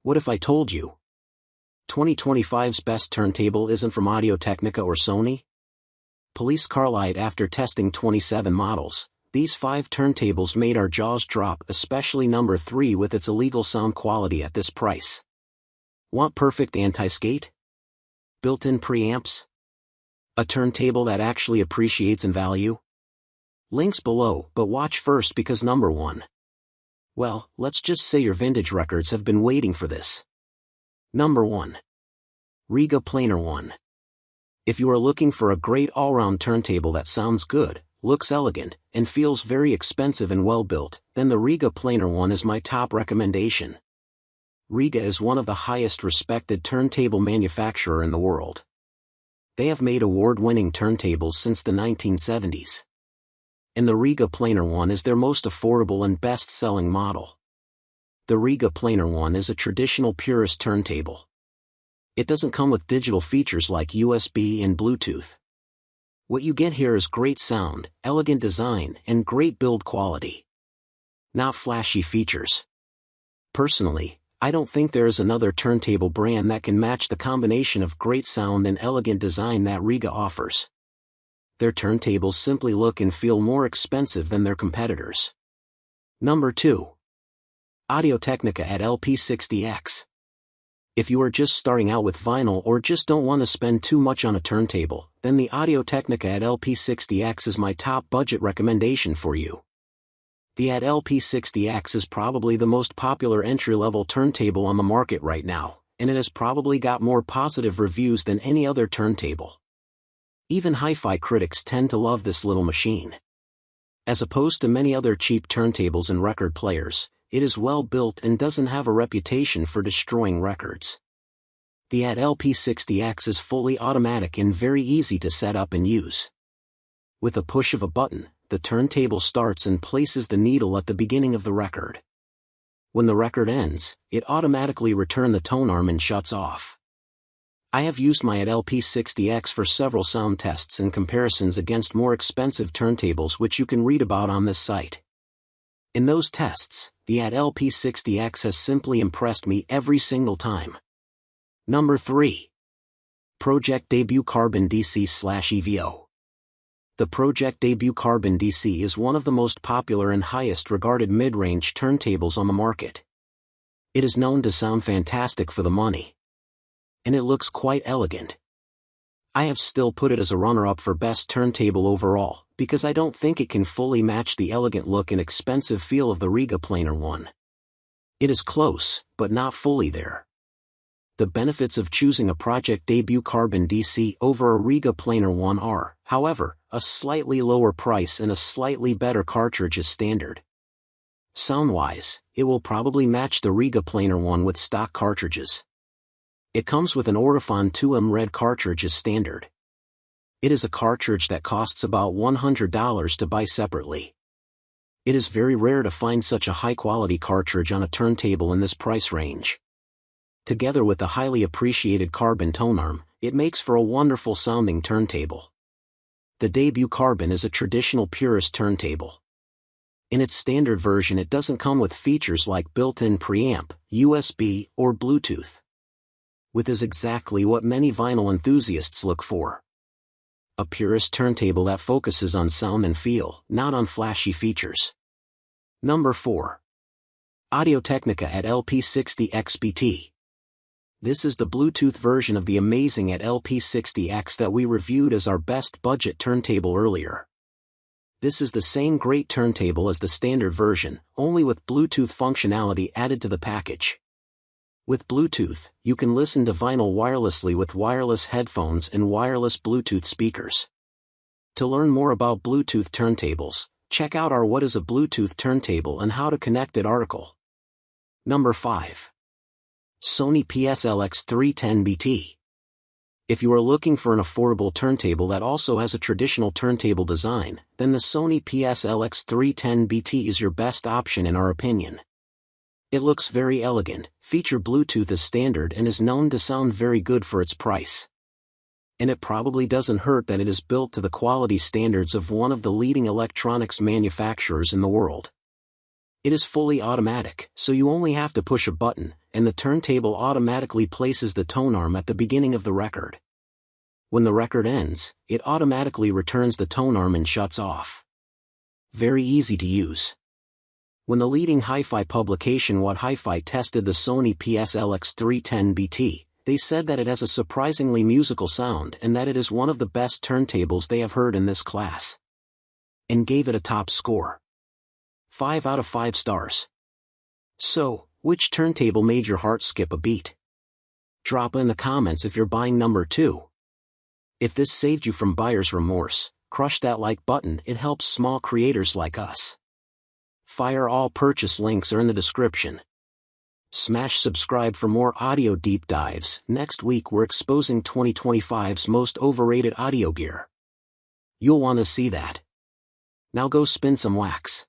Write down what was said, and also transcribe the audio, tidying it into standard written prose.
What if I told you 2025's best turntable isn't from Audio-Technica or Sony? Police car light. After testing 27 models, these 5 turntables made our jaws drop, especially number 3 with its illegal sound quality at this price. Want perfect anti-skate? Built-in preamps? A turntable that actually appreciates in value? Links below, but watch first because number 1. Well, let's just say your vintage records have been waiting for this. Number 1. Rega Planar 1. If you are looking for a great all-round turntable that sounds good, looks elegant, and feels very expensive and well-built, then the Rega Planar 1 is my top recommendation. Rega is one of the highest respected turntable manufacturer in the world. They have made award-winning turntables since the 1970s. And the Rega Planar 1 is their most affordable and best-selling model. The Rega Planar 1 is a traditional purist turntable. It doesn't come with digital features like USB and Bluetooth. What you get here is great sound, elegant design, and great build quality. Not flashy features. Personally, I don't think there is another turntable brand that can match the combination of great sound and elegant design that Rega offers. Their turntables simply look and feel more expensive than their competitors. Number 2. Audio-Technica AT-LP60X. If you are just starting out with vinyl or just don't want to spend too much on a turntable, then the Audio-Technica AT-LP60X is my top budget recommendation for you. The AT-LP60X is probably the most popular entry-level turntable on the market right now, and it has probably got more positive reviews than any other turntable. Even hi-fi critics tend to love this little machine. As opposed to many other cheap turntables and record players, it is well built and doesn't have a reputation for destroying records. The AT-LP60X is fully automatic and very easy to set up and use. With a push of a button, the turntable starts and places the needle at the beginning of the record. When the record ends, it automatically returns the tone arm and shuts off. I have used my AT-LP60X for several sound tests and comparisons against more expensive turntables which you can read about on this site. In those tests, the AT-LP60X has simply impressed me every single time. Number 3. Pro-Ject Debut Carbon DC/EVO. The Pro-Ject Debut Carbon DC is one of the most popular and highest regarded mid-range turntables on the market. It is known to sound fantastic for the money. And it looks quite elegant. I have still put it as a runner-up for best turntable overall, because I don't think it can fully match the elegant look and expensive feel of the Rega Planar 1. It is close, but not fully there. The benefits of choosing a Pro-Ject Debut Carbon DC over a Rega Planar 1 are, however, a slightly lower price and a slightly better cartridge as standard. Sound-wise, it will probably match the Rega Planar 1 with stock cartridges. It comes with an Audiophiles 2M red cartridge as standard. It is a cartridge that costs about $100 to buy separately. It is very rare to find such a high-quality cartridge on a turntable in this price range. Together with the highly appreciated carbon tone arm, it makes for a wonderful sounding turntable. The Debut Carbon is a traditional purist turntable. In its standard version it doesn't come with features like built-in preamp, USB, or Bluetooth. Which is exactly what many vinyl enthusiasts look for. A purist turntable that focuses on sound and feel, not on flashy features. Number 4. Audio-Technica AT-LP60XBT. This is the Bluetooth version of the amazing AT-LP60X that we reviewed as our best budget turntable earlier. This is the same great turntable as the standard version, only with Bluetooth functionality added to the package. With Bluetooth, you can listen to vinyl wirelessly with wireless headphones and wireless Bluetooth speakers. To learn more about Bluetooth turntables, check out our What is a Bluetooth Turntable and How to Connect It article. Number 5. Sony PS-LX310BT. If you are looking for an affordable turntable that also has a traditional turntable design, then the Sony PS-LX310BT is your best option in our opinion. It looks very elegant, features Bluetooth as standard and is known to sound very good for its price. And it probably doesn't hurt that it is built to the quality standards of one of the leading electronics manufacturers in the world. It is fully automatic, so you only have to push a button, and the turntable automatically places the tone arm at the beginning of the record. When the record ends, it automatically returns the tone arm and shuts off. Very easy to use. When the leading hi-fi publication What Hi-Fi tested the Sony PS-LX310BT, they said that it has a surprisingly musical sound and that it is one of the best turntables they have heard in this class. And gave it a top score. 5 out of 5 stars. So, which turntable made your heart skip a beat? Drop in the comments if you're buying number 2. If this saved you from buyer's remorse, crush that like button, it helps small creators like us. All purchase links are in the description. Smash subscribe for more audio deep dives. Next week we're exposing 2025's most overrated audio gear. You'll want to see that. Now go spin some wax.